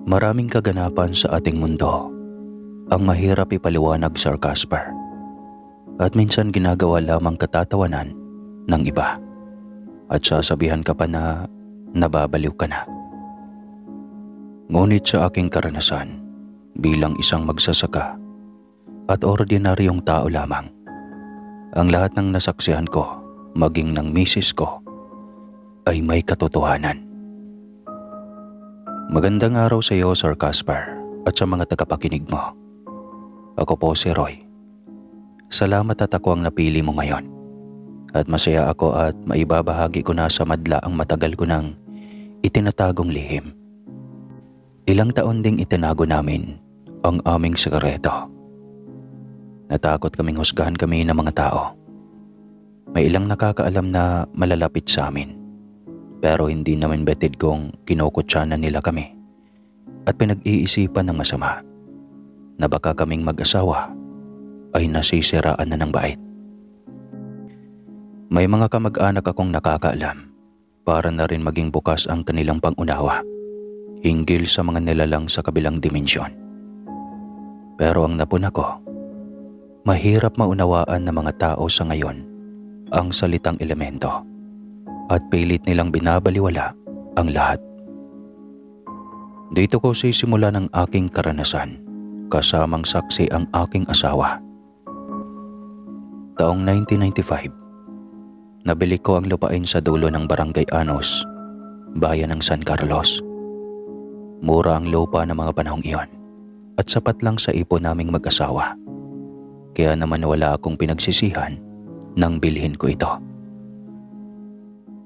Maraming kaganapan sa ating mundo ang mahirap ipaliwanag, Sir Casper, at minsan ginagawa lamang katatawanan ng iba at sasabihan ka pa na nababaliw ka na. Ngunit sa aking karanasan bilang isang magsasaka at ordinaryong tao lamang, ang lahat ng nasaksihan ko, maging ng misis ko, ay may katotohanan. Magandang araw sa iyo, Sir Casper, at sa mga tagapakinig mo. Ako po si Roy. Salamat at ako ang napili mo ngayon. At masaya ako at maibabahagi ko na sa madla ang matagal ko nang itinatagong lihim. Ilang taon ding itinago namin ang aming sekreto. Natakot kaming husgahan kami ng mga tao. May ilang nakakaalam na malalapit sa amin. Pero hindi namin betid kung kinukutsanan nila kami at pinag-iisipan ng masama na baka kaming mag-asawa ay nasisiraan na ng bait. May mga kamag-anak akong nakakaalam para na rin maging bukas ang kanilang pangunawa hinggil sa mga nilalang sa kabilang dimensyon. Pero ang napuna ko, mahirap maunawaan ng mga tao sa ngayon ang salitang elemento at pilit nilang binabaliwala ang lahat. Dito ko sisimula ng aking karanasan, kasamang saksi ang aking asawa. Taong 1995, nabili ko ang lupain sa dulo ng Barangay Anos, bayan ng San Carlos. Mura ang lupa ng mga panahong iyon at sapat lang sa ipon naming mag-asawa. Kaya naman wala akong pinagsisihan nang bilhin ko ito.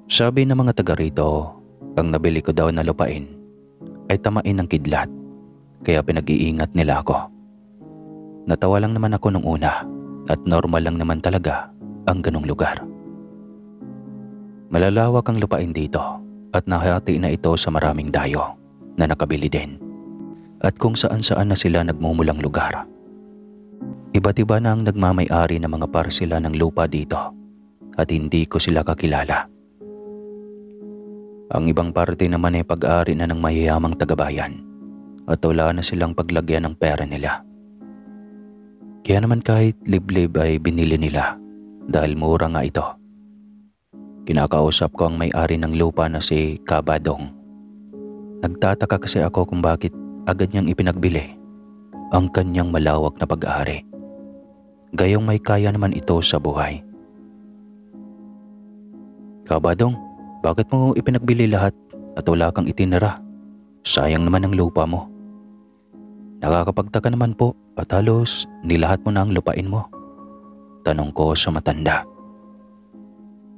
Sabi ng mga taga rito, ang nabili ko daw na lupain ay tamain ng kidlat, kaya pinag-iingat nila ako. Natawa lang naman ako nung una at normal lang naman talaga ang ganong lugar. Malalawak ang lupain dito at nahati na ito sa maraming dayo na nakabili din at kung saan-saan na sila nagmumulang lugar. Iba't iba na ang nagmamay-ari ng mga parsela ng lupa dito at hindi ko sila kakilala. Ang ibang parte naman ay pag-aari na ng mayayamang tagabayan at wala na silang paglagyan ng pera nila. Kaya naman kahit liblib ay binili nila dahil mura nga ito. Kinakausap ko ang may-ari ng lupa na si Kabadong. Nagtataka kasi ako kung bakit agad niyang ipinagbili ang kanyang malawak na pag-aari. Gayong may kaya naman ito sa buhay. Kabadong, bakit mo ipinagbili lahat at wala kang itinira? Sayang naman ang lupa mo. Nakakapagtaka naman po at halos nilahat mo na ang lupain mo. Tanong ko sa matanda.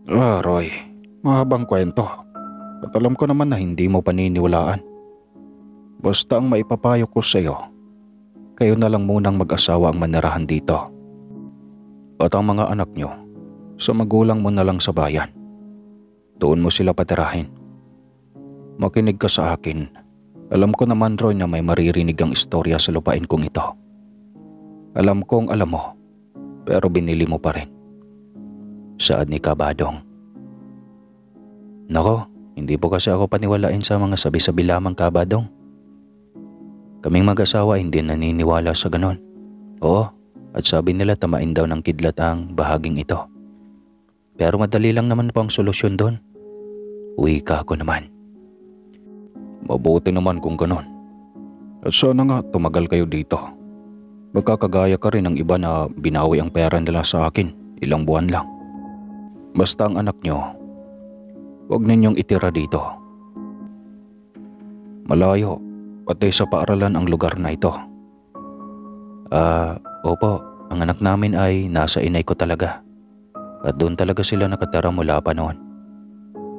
Roy, mahabang kwento. At alam ko naman na hindi mo paniniwalaan. Basta ang maipapayo ko sa iyo, kayo na lang munang mag-asawa ang manirahan dito. At ang mga anak nyo, sa magulang mo na lang sa bayan. Doon mo sila patirahin. Makinig ka sa akin. Alam ko naman, Roy, na may maririnig ang istorya sa lupain kong ito. Alam kong alam mo, pero binili mo pa rin. Saad ni Kabadong. Nako, hindi po kasi ako paniwalain sa mga sabi-sabi lamang, Kabadong. Kaming mag-asawa hindi naniniwala sa ganon. Oo, at sabi nila tamain daw ng kidlat ang bahaging ito. Pero madali lang naman po ang solusyon doon. Wika ko naman. Mabuti naman kung ganon. At sana nga tumagal kayo dito. Magkakagaya ka rin ng iba na binawi ang pera nila sa akin ilang buwan lang. Basta ang anak nyo, huwag ninyong itira dito. Malayo, pati sa paaralan ang lugar na ito. Opo, ang anak namin ay nasa inay ko talaga. At doon talaga sila nakatira mula pa noon.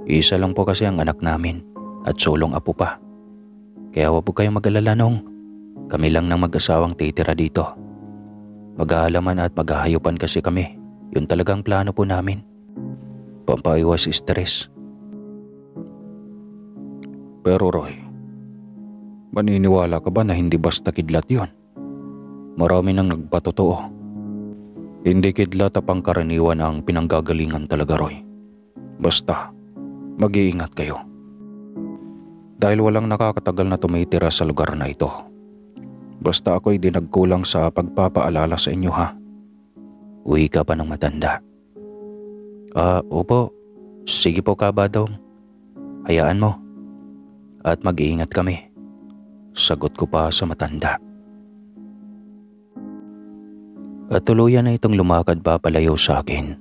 Isa lang po kasi ang anak namin at sulong apo pa. Kaya huwag po kayong mag-alala nung. Kami lang ng mag-asawang titira dito. Mag-aalaman at maghahayupan kasi kami. Yun talagang plano po namin. Pampaiwas stress. Pero Roy, maniniwala ka ba na hindi basta kidlat yon? Marami nang nagpatotoo. Hindi kidlat at pangkaraniwan ang pinanggagalingan talaga, Roy. Basta, mag-iingat kayo. dahil walang nakakatagal na tumitira sa lugar na ito. Basta ako'y di nagkulang sa pagpapaalala sa inyo ha. Uwi ka pa ng matanda. Opo. Sige po kabadong. Hayaan mo. At mag-iingat kami. Sagot ko pa sa matanda. At tuluyan na itong lumakad papalayo sa akin.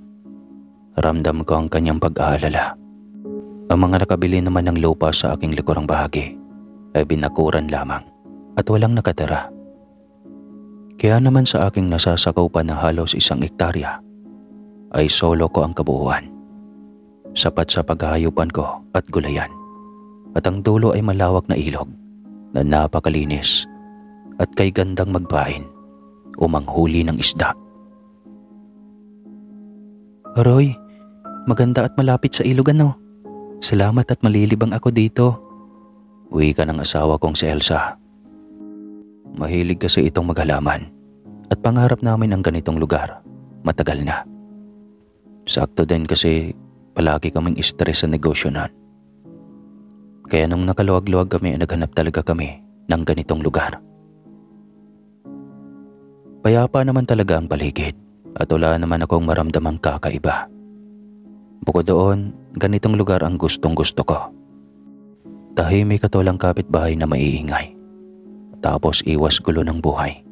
Ramdam ko ang kanyang pag-aalala. Ang mga nakabili naman ng lupa sa aking likurang bahagi ay binakuran lamang at walang nakatira. Kaya naman sa aking nasasakaupan na halos 1 hektarya ay solo ko ang kabuuan. Sapat sa paghahayupan ko at gulayan. At ang dulo ay malawak na ilog na napakalinis at kay gandang magpain o manghuli ng isda. Roy, maganda at malapit sa ilog ano. Salamat at malilibang ako dito. Uwi ka ng asawa kong si Elsa. Mahilig kasi itong maghalaman at pangarap namin ang ganitong lugar. Matagal na. Sakto din kasi palagi kaming stress sa negosyo nun. Kaya nung nakaluwag-luwag kami, naghanap talaga kami ng ganitong lugar. Payapa naman talaga ang paligid at wala naman akong maramdamang kakaiba. Bukod doon, ganitong lugar ang gustong-gusto ko. Tahimik at walang kapitbahay na maiingay. Tapos iwas gulo ng buhay.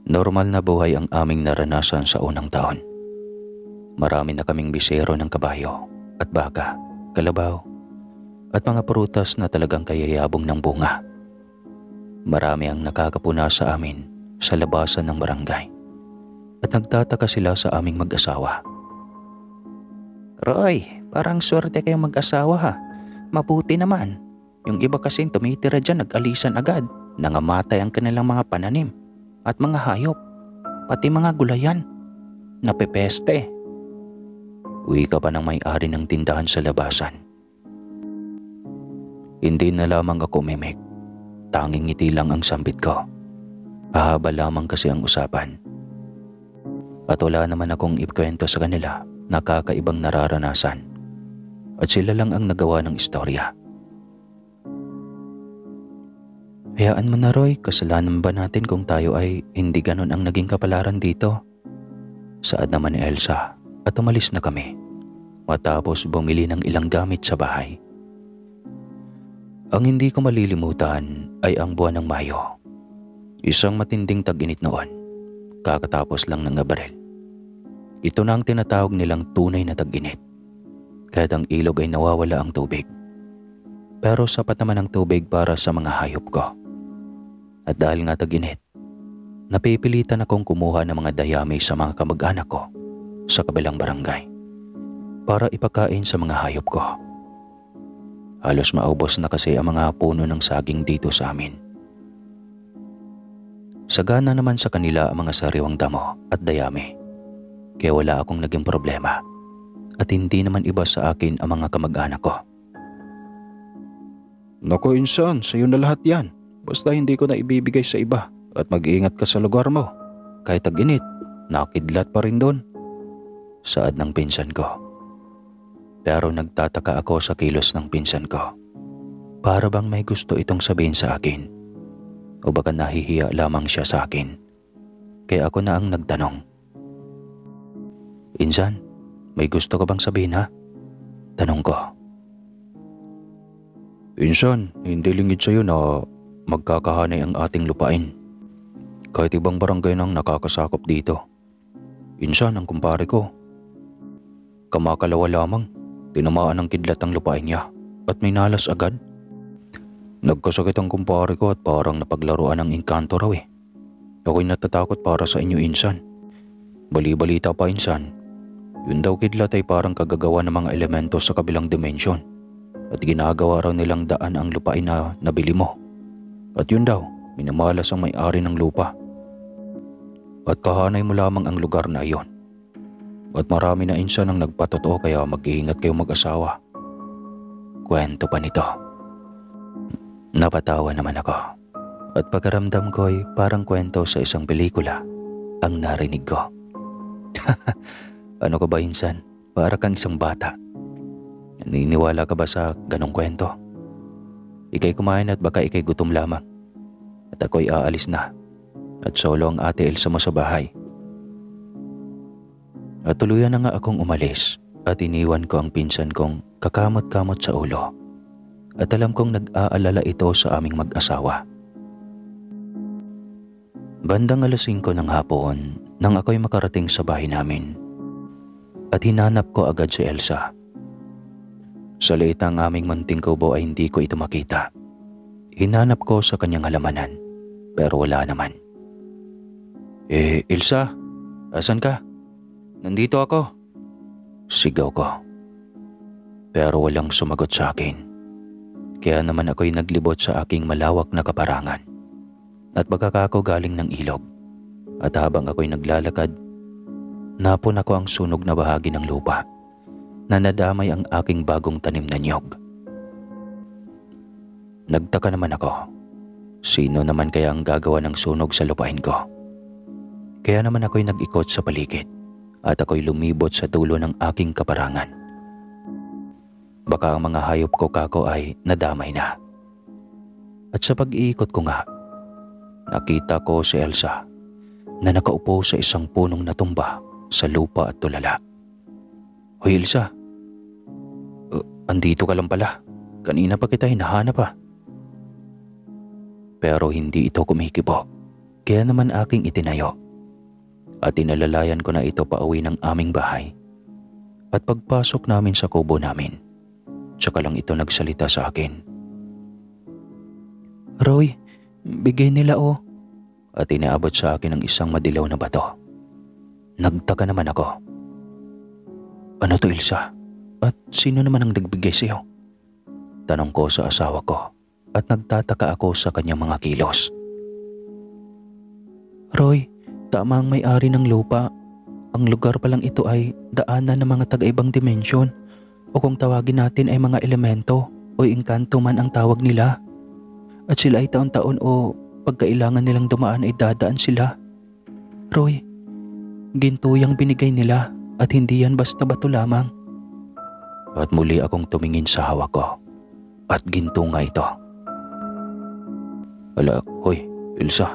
Normal na buhay ang aming naranasan sa unang taon. Marami na kaming bisero ng kabayo at baka, kalabaw, at mga prutas na talagang kayayabong ng bunga. Marami ang nakakapuna sa amin sa labasan ng barangay at nagtataka sila sa aming mag-asawa. Roy, parang swerte kayong mag-asawa ha. Mabuti naman. Yung iba kasi tumitira dyan nag-alisan agad. Nangamatay ang kanilang mga pananim at mga hayop. Pati mga gulayan. Napepeste. Uwi ka pa ng may-ari ng tindahan sa labasan. Hindi na lamang ako mimik. Tanging ngiti lang ang sambit ko. Ahaba lamang kasi ang usapan. At wala naman akong ikwento sa kanila na kakaibang nararanasan. At sila lang ang nagawa ng istorya. Hayaan mo na Roy, kasalanan ba natin kung tayo ay hindi ganon ang naging kapalaran dito? Saad naman ni Elsa at umalis na kami. Matapos bumili ng ilang gamit sa bahay. Ang hindi ko malilimutan ay ang buwan ng Mayo. Isang matinding tag-init noon. Kakatapos lang ng Abril. Ito na ang tinatawag nilang tunay na tag-init. Kahit ang ilog ay nawawala ang tubig. Pero sapat naman ang tubig para sa mga hayop ko. At dahil nga tag-init, napipilitan akong kumuha ng mga dayami sa mga kamag-anak ko sa kabilang barangay para ipakain sa mga hayop ko. Halos maubos na kasi ang mga puno ng saging dito sa amin. Sagana naman sa kanila ang mga sariwang damo at dayami. Kaya wala akong naging problema at hindi naman iba sa akin ang mga kamag-anak ko. Naku insan, sa'yo na lahat yan. Basta hindi ko na ibibigay sa iba at mag-iingat ka sa lugar mo. Kahit tag-init, nakidlat pa rin doon. Saad ng pinsan ko. Pero nagtataka ako sa kilos ng pinsan ko. Para bang may gusto itong sabihin sa akin. O baka nahihiya lamang siya sa akin. Kaya ako na ang nagtanong. Insan, may gusto ka bang sabihin ha? Tanong ko. Insan, hindi lingid sa'yo na magkakahanay ang ating lupain. Kahit ibang barangay nang nakakasakop dito. Insan, ang kumpare ko. Kamakalawa lamang, tinamaan ng kidlat ang lupain niya at may nalas agad. Nagkasakit ang kumpare ko at parang napaglaruan ng engkanto raw eh. Ako'y natatakot para sa inyo insan. Bali-balita pa insan. Yun daw kidlat ay parang kagagawa ng mga elemento sa kabilang dimensyon. At ginagawa raw nilang daan ang lupain na nabili mo. At yun daw, minamalas ang may-ari ng lupa. At kahanay mo lamang ang lugar na iyon. At marami na insan ang nagpatotoo kaya mag-iingat kayo mag-asawa. Kwento pa nito. Napatawa naman ako. At pagkaramdam ko ay parang kwento sa isang pelikula ang narinig ko. Ano ka ba insan? Para kang isang bata. Naniniwala ka ba sa ganong kwento? Ika'y kumain at baka ika'y gutom lamang. At ako'y aalis na. At solo ang ate Elsa mo sa bahay. At tuluyan na nga akong umalis at iniwan ko ang pinsan kong kakamot-kamot sa ulo. At alam kong nag-aalala ito sa aming mag-asawa. Bandang 5:00 ng hapon nang ako'y makarating sa bahay namin. At hinanap ko agad si Elsa. Sa liit ng aming munting kubo ay hindi ko ito makita. Hinanap ko sa kanyang halamanan, pero wala naman. Elsa, asan ka? Nandito ako. Sigaw ko. Pero walang sumagot sa akin. Kaya naman ako'y naglibot sa aking malawak na kaparangan. At baka ako galing ng ilog. At habang ako'y naglalakad, napon ako ang sunog na bahagi ng lupa na nadamay ang aking bagong tanim na niyog. Nagtaka naman ako. Sino naman kaya ang gagawa ng sunog sa lupain ko? Kaya naman ako'y nag-ikot sa paligid at ako'y lumibot sa dulo ng aking kaparangan. Baka ang mga hayop ko kako ay nadamay na. At sa pag-iikot ko nga, nakita ko si Elsa na nakaupo sa isang punong natumba sa lupa at tulala. Hoy Elsa, andito ka lang pala. Kanina pa kita hinahanap pa. Pero hindi ito kumikibo. Kaya naman aking itinayo. At inalalayan ko na ito pauwi ng aming bahay. At pagpasok namin sa kubo namin, tsaka lang ito nagsalita sa akin. Roy, bigay nila oh. At inaabot sa akin ang isang madilaw na bato. Nagtaka naman ako. Ano to Elsa? At sino naman ang nagbigay sa'yo? Tanong ko sa asawa ko at nagtataka ako sa kanyang mga kilos. Roy, tama ang may-ari ng lupa. Ang lugar pa lang ito ay daanan ng mga taga-ibang dimensyon o kung tawagin natin ay mga elemento o engkanto man ang tawag nila. At sila ay taon-taon o pagkailangan nilang dumaan ay dadaan sila. Roy, ginto yang binigay nila at hindi yan basta bato lamang. At muli akong tumingin sa hawak ko at ginto nga ito. Ala, hoy, Elsa,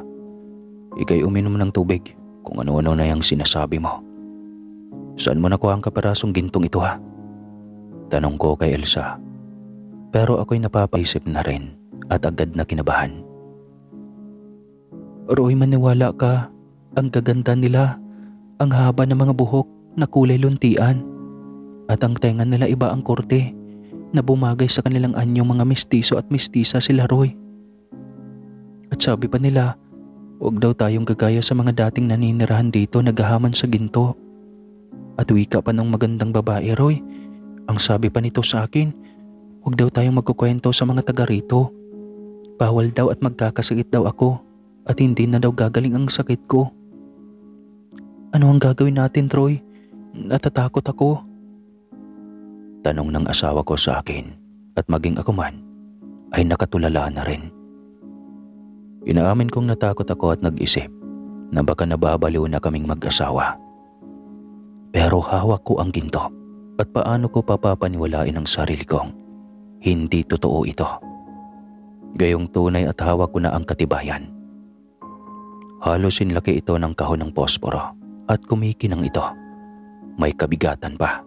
ikay uminom ng tubig kung ano-ano na yung sinasabi mo. Saan mo nakuha ang kaparasong gintong ito ha? Tanong ko kay Elsa. Pero ako'y napapaisip na rin at agad na kinabahan. Roy, maniwala ka. Ang gaganda nila. Ang haba ng mga buhok na kulay luntian. At ang tenga nila iba ang korte na bumagay sa kanilang anyong mga mistiso at mistisa sila Roy. At sabi pa nila, huwag daw tayong gagaya sa mga dating naninirahan dito naghahaman sa ginto. At wika pa ng magandang babae Roy. Ang sabi pa nito sa akin, huwag daw tayong magkukwento sa mga taga rito. Bawal daw at magkakasakit daw ako at hindi na daw gagaling ang sakit ko. Ano ang gagawin natin Roy? Natatakot ako. Tanong ng asawa ko sa akin at maging ako man ay nakatulala na rin. Inaamin kong natakot ako at nag-isip na baka nababaliw na kaming mag-asawa. Pero hawak ko ang ginto at paano ko papapaniwalain ang sarili kong hindi totoo ito. Gayong tunay at hawak ko na ang katibayan. Halos inlaki ito ng kahon ng posporo at kumikinang ito. May kabigatan pa.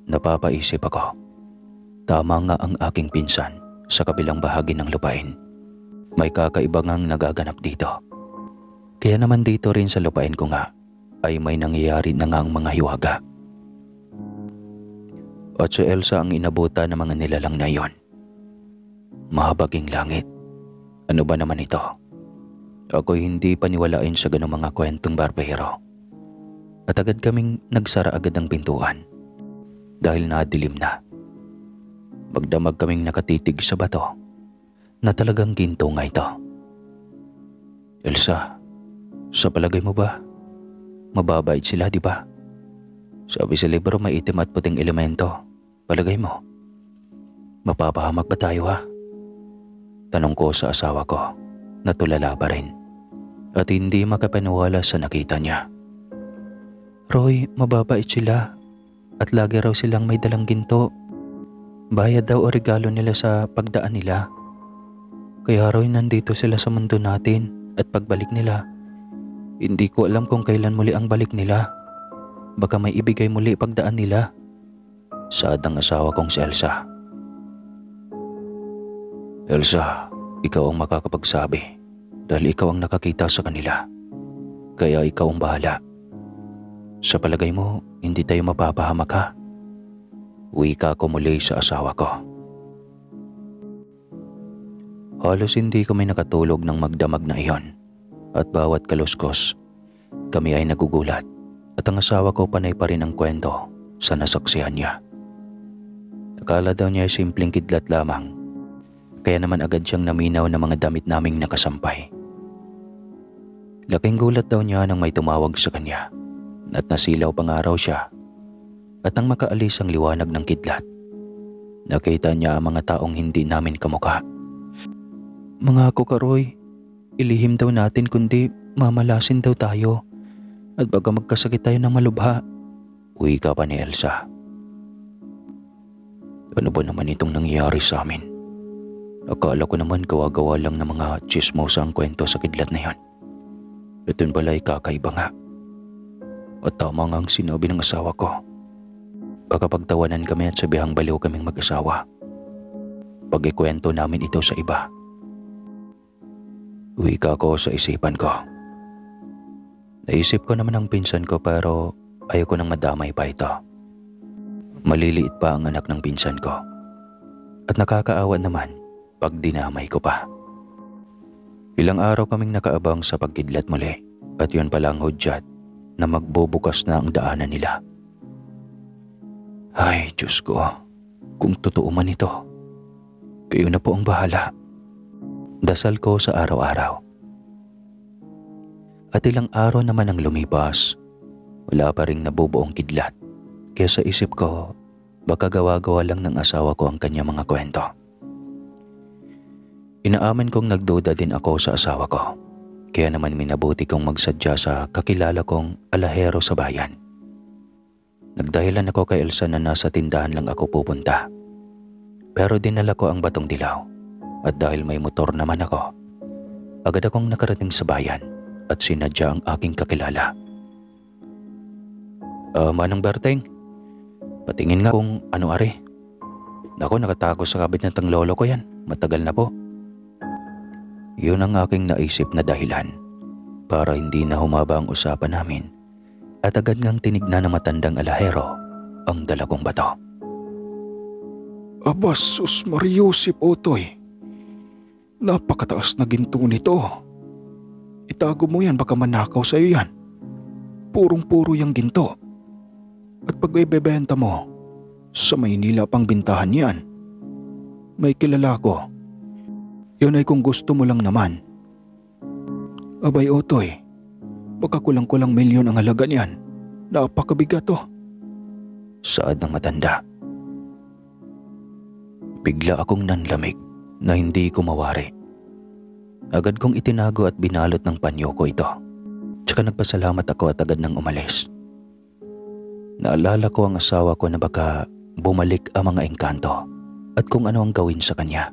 Napapaisip ako. Tama nga ang aking pinsan sa kabilang bahagi ng lupain. May kakaiba ngang nagaganap dito. Kaya naman dito rin sa lupain ko nga ay may nangyayari na nga ang mga hiwaga. At si Elsa ang inabutan ng mga nilalang na iyon. Mahabaging langit. Ano ba naman ito? Ako'y hindi paniwalain sa ganong mga kwentong barbero. At agad kaming nagsara agad ang pintuan. Dahil nadilim na. Magdamag kaming nakatitig sa bato na talagang ginto nga ito. Elsa, sa palagay mo ba, mababait sila di ba? Sabi sa libro may itim at puting elemento. Palagay mo, mapapahamak ba tayo ha? Tanong ko sa asawa ko na tulala pa rin at hindi makapaniwala sa nakita niya. Roy, mababait sila. at lagi raw silang may dalang ginto. Bayad daw o regalo nila sa pagdaan nila. Kaya raw nandito sila sa mundo natin at pagbalik nila, hindi ko alam kung kailan muli ang balik nila. Baka may ibigay muli pagdaan nila. Saad ng asawa kong si Elsa. Elsa, ikaw ang makakapagsabi dahil ikaw ang nakakita sa kanila. Kaya ikaw ang bahala. Sa palagay mo, hindi tayo mapapahamak ha? Wika ko muli sa asawa ko. Halos hindi kami nakatulog ng magdamag na iyon at bawat kaluskos, kami ay nagugulat at ang asawa ko panay pa rin ang kwento sa nasaksihan niya. Akala daw niya ay simpleng kidlat lamang, kaya naman agad siyang naminaw ng mga damit naming nakasampay. Laking gulat daw niya nang may tumawag sa kanya at nasilaw pang araw siya at nang makaalis ang liwanag ng kidlat, nakita niya ang mga taong hindi namin kamukha. Mga ako Roy, ilihim daw natin kundi mamalasin daw tayo at baka magkasakit tayo ng malubha. Wika pa ni Elsa. Ano ba naman itong nangyayari sa amin? Akala ko naman gawa-gawa lang ng mga chismosa ang kwento sa kidlat na yon. Ito'n pala ay kakaiba nga. At tama nga ang sinabi ng asawa ko. Baka pagtawanan kami at sabihang baliw kaming mag-asawa. Pag ikwento namin ito sa iba. Wika ko sa isipan ko. Naisip ko naman ang pinsan ko pero ayoko nang madamay pa ito. Maliliit pa ang anak ng pinsan ko. At nakakaawa naman pag dinamay ko pa. Ilang araw kaming nakaabang sa pagkidlat muli at yun pala ang hudyat na magbubukas na ang daanan nila. Ay, Diyos ko, kung totoo man ito, kayo na po ang bahala. Dasal ko sa araw-araw. At ilang araw naman ang lumipas, wala pa ring nabubuong kidlat. Kaya sa isip ko, baka gawa-gawa lang ng asawa ko ang kanyang mga kwento. Inaamin kong nagduda din ako sa asawa ko. Kaya naman minabuti kong magsadya sa kakilala kong alahero sa bayan. Nagdahilan ako kay Elsa na nasa tindahan lang ako pupunta. Pero dinala ko ang batong dilaw at dahil may motor naman ako, agad akong nakarating sa bayan at sinadya ang aking kakilala. Manang Berteng, patingin nga kung ano ari. Naku, nakatago sa kabinet ng lolo ko yan. Matagal na po. Yun ang aking naisip na dahilan para hindi na humaba ang usapan namin at agad ngang tinignan ng matandang alahero ang dala kong bato. Aba, sus Mariusip Otoy. Napakataas na ginto nito. Itago mo yan, baka manakaw sa'yo yan. Purong-puro yung ginto. At pag ibebenta mo, sa Maynila pang bintahan yan. May kilala ko. Yun ay kung gusto mo lang naman. Abay Otoy, baka kulang-kulang milyon ang halaga niyan. Napakabigat to. Saad ng matanda. Bigla akong nanlamig na hindi ko mawari. Agad kong itinago at binalot ng panyo ko ito. Tsaka nagpasalamat ako at agad nang umalis. Naalala ko ang asawa ko na baka bumalik ang mga engkanto at kung ano ang gawin sa kanya.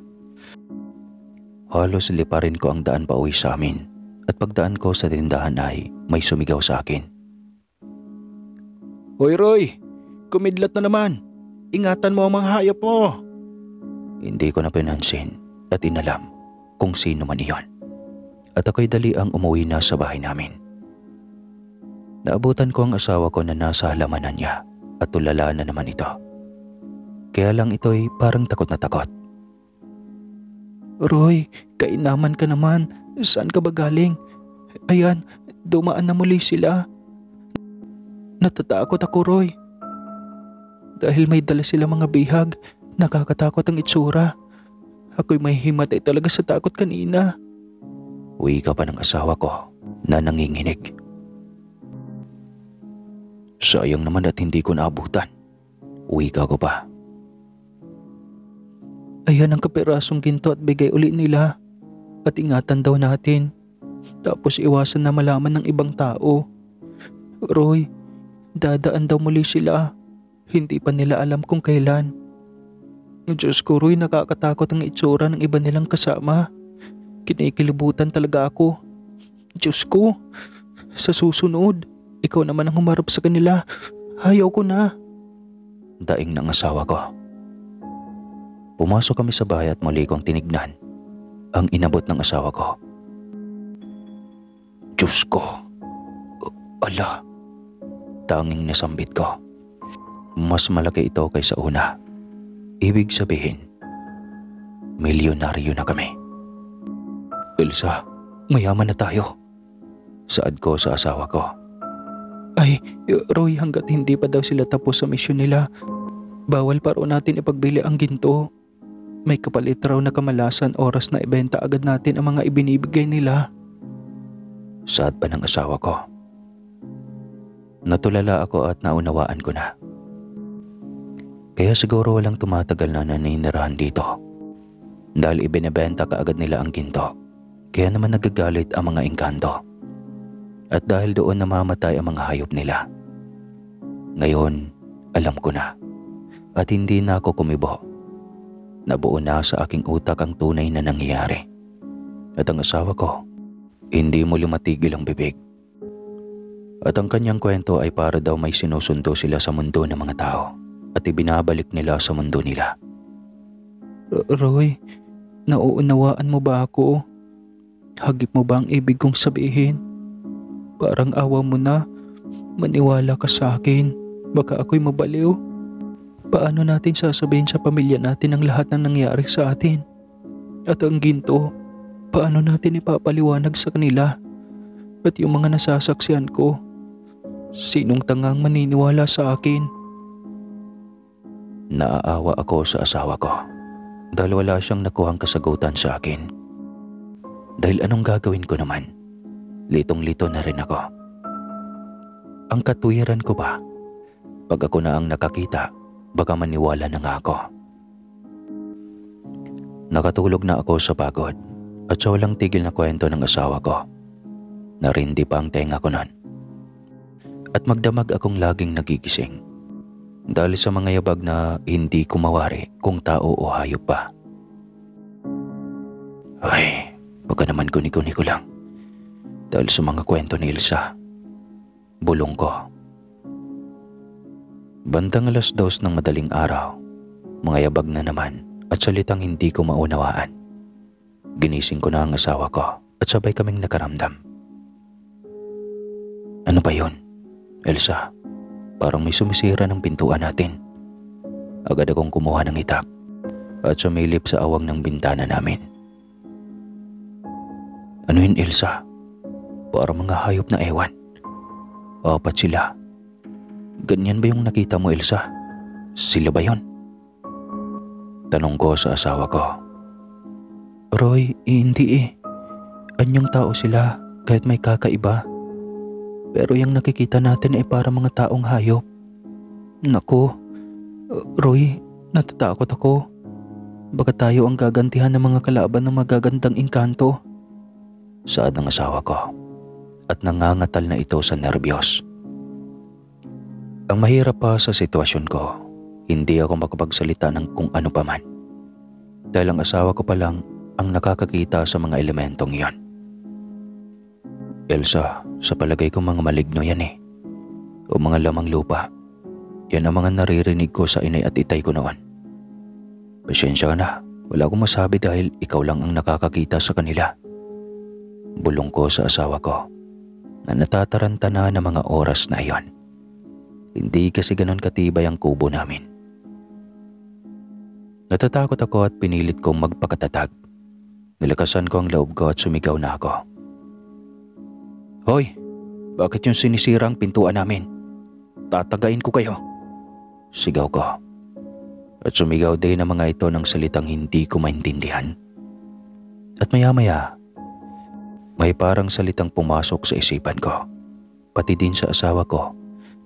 Halos liparin ko ang daan pa uwi sa amin at pagdaan ko sa tindahan ay may sumigaw sa akin. Hoy Roy, kumidlat na naman. Ingatan mo ang mga hayop mo. Hindi ko na pinansin at inalam kung sino man iyon. At ako'y dali ang umuwi na sa bahay namin. Naabutan ko ang asawa ko na nasa halamanan niya at tulala na naman ito. Kaya lang ito'y parang takot na takot. Roy, kainaman ka naman. Saan ka ba galing? Ayan, dumaan na muli sila. Natatakot ako, Roy. Dahil may dala sila mga bihag, nakakatakot ang itsura. Ako'y may himatay talaga sa takot kanina. Uwi ka pa ng asawa ko na nanginginig. Sayang naman at hindi ko naabutan. Uwi ka ko pa. Ayan ang kapirasong ginto at bigay uli nila. At ingatan daw natin. Tapos iwasan na malaman ng ibang tao. Roy, dadaan daw muli sila. Hindi pa nila alam kung kailan. Diyos ko, Roy, nakakatakot ang itsura ng iba nilang kasama. Kinikilibutan talaga ako. Diyos ko, sa susunod, ikaw naman ang humarap sa kanila. Ayaw ko na. Daing ng asawa ko. Pumasok kami sa bahay at muli kong tinignan ang inabot ng asawa ko. Diyos ko. Ala. Tanging nasambit ko. Mas malaki ito kaysa una. Ibig sabihin, milyonaryo na kami. Elsa, mayaman na tayo. Saad ko sa asawa ko. Ay, Roy, hanggat hindi pa daw sila tapos sa misyon nila, bawal pa raw natin ipagbili ang ginto. May kapalit raw na kamalasan oras na ibenta agad natin ang mga ibinibigay nila. Saad pa ng asawa ko. Natulala ako at naunawaan ko na. Kaya siguro walang tumatagal na naninirahan dito. Dahil ibinebenta kaagad nila ang ginto. Kaya naman nagagalit ang mga engkanto. At dahil doon namamatay ang mga hayop nila. Ngayon, alam ko na. At hindi na ako kumibo. Nabuo na sa aking utak ang tunay na nangyayari. At ang asawa ko, hindi muli matigil ang bibig. At ang kanyang kwento ay para daw may sinusundo sila sa mundo ng mga tao at ibinabalik nila sa mundo nila. Roy, nauunawaan mo ba ako? Hagip mo ba ang ibig kong sabihin? Parang awa mo na. Maniwala ka sa akin. Baka ako'y mabaliw. Paano natin sasabihin sa pamilya natin ang lahat ng nangyari sa atin? At ang ginto, paano natin ipapaliwanag sa kanila? At yung mga nasasaksihan ko, sinong tangang maniniwala sa akin? Naaawa ako sa asawa ko dahil wala siyang nakuhang kasagutan sa akin. Dahil anong gagawin ko naman? Litong-lito na rin ako. Ang katwiran ko ba? Pag ako na ang nakakita, baka maniwala na nga ako. Nakatulog na ako sa pagod at sa walang tigil na kwento ng asawa ko. Narindi pa ang tenga ko nun. At magdamag akong laging nagigising. Dahil sa mga yabag na hindi ko mawari kung tao o hayop pa. Ay, baka naman guni-guni ko lang. Dahil sa mga kwento ni Elsa, bulong ko. Bandang 2:00 ng madaling araw, mga yabag na naman at salitang hindi ko maunawaan. Ginising ko na ang asawa ko at sabay kaming nakaramdam. Ano ba yun, Elsa? Parang may sumisira ng pintuan natin. Agad akong kumuha ng itak at sumilip sa awang ng bintana namin. Ano yun, Elsa? Parang mga hayop na ewan. 4 sila. Ganyan ba yung nakita mo, Elsa? Sila ba yun? Tanong ko sa asawa ko. Roy, hindi eh. Anyong tao sila kahit may kakaiba. Pero yung nakikita natin ay para mga taong hayop. Naku, Roy, natatakot ako. Baka tayo ang gagantihan ng mga kalaban ng magagandang engkanto. Saad ng asawa ko. At nangangatal na ito sa nerbiyos. Ang mahirap pa sa sitwasyon ko, hindi ako makapagsalita ng kung ano pa man. Dahil ang asawa ko pa lang ang nakakakita sa mga elementong iyon. Elsa, sa palagay ko mga maligno yan eh. O mga lamang lupa. Yan ang mga naririnig ko sa inay at itay ko noon. Pasensya ka na, wala akong masabi dahil ikaw lang ang nakakakita sa kanila. Bulong ko sa asawa ko na natataranta na ng mga oras na iyon. Hindi kasi ganon katibay ang kubo namin. Natatakot ako at pinilit kong magpakatatag. Nilakasan ko ang loob ko at sumigaw na ako. Hoy, bakit yung sinisirang pintuan namin? Tatagain ko kayo. Sigaw ko. At sumigaw din ang mga ito ng salitang hindi ko maintindihan. At maya-maya, may parang salitang pumasok sa isipan ko. Pati din sa asawa ko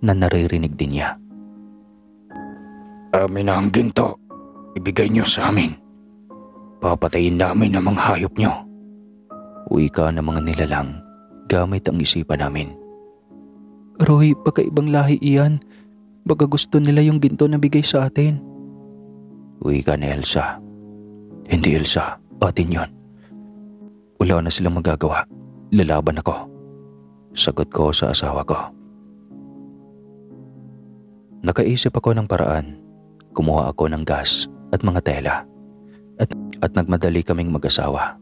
na naririnig din niya. Amin na ang ginto. Ibigay niyo sa amin. Papatayin namin ang mga hayop niyo. Wika ng mga nilalang gamit ang isipan namin. Roy, baka ibang lahi iyan. Baka gusto nila yung ginto na bigay sa atin. Wika ni Elsa. Hindi, Elsa. Atin yun. Wala na silang magagawa. Lalaban ako. Sagot ko sa asawa ko. Nakaisip ako ng paraan. Kumuha ako ng gas at mga tela. At nagmadali kaming mag-asawa.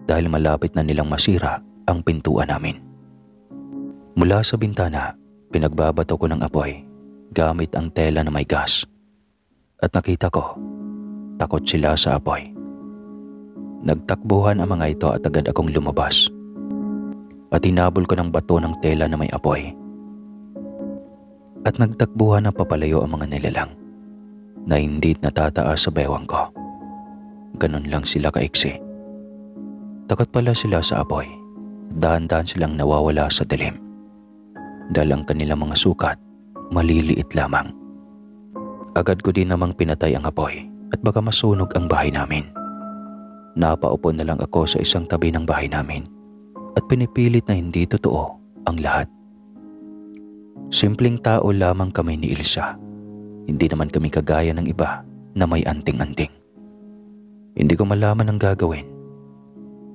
Dahil malapit na nilang masira ang pintuan namin. Mula sa bintana, pinagbabato ko ng apoy gamit ang tela na may gas. At nakita ko, takot sila sa apoy. Nagtakbuhan ang mga ito at agad akong lumabas. At hinabol ko ng bato ng tela na may apoy. At nagtakbuhan na papalayo ang mga nilalang na hindi natataas sa bewang ko. Ganun lang sila kaiksi. Takot pala sila sa apoy. Dahan-dahan silang nawawala sa dilim. Dahil ang kanilang mga sukat, maliliit lamang. Agad ko din namang pinatay ang apoy at baka masunog ang bahay namin. Napaupo na lang ako sa isang tabi ng bahay namin at pinipilit na hindi totoo ang lahat. Simpleng tao lamang kami ni Elsa. Hindi naman kami kagaya ng iba na may anting-anting. Hindi ko malaman ang gagawin.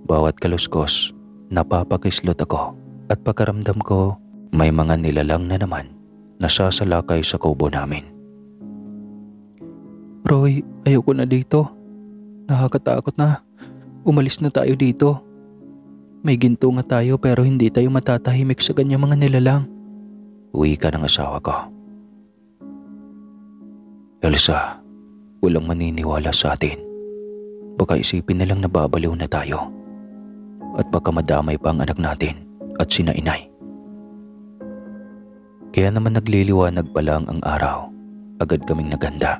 Bawat kaluskos, napapakislot ako at pagkaramdam ko may mga nilalang na naman na sasalakay sa kubo namin. Roy, ayoko na dito. Nakakatakot na. Umalis na tayo dito. May ginto nga tayo pero hindi tayo matatahimik sa ganyang mga nilalang. Wika ng asawa ko. Elsa, walang maniniwala sa atin. Baka isipin nilang nababaliw na tayo. At baka madamay pa ang anak natin at sina inay. Kaya naman nagliliwanag pa lang ang araw. Agad kaming naganda.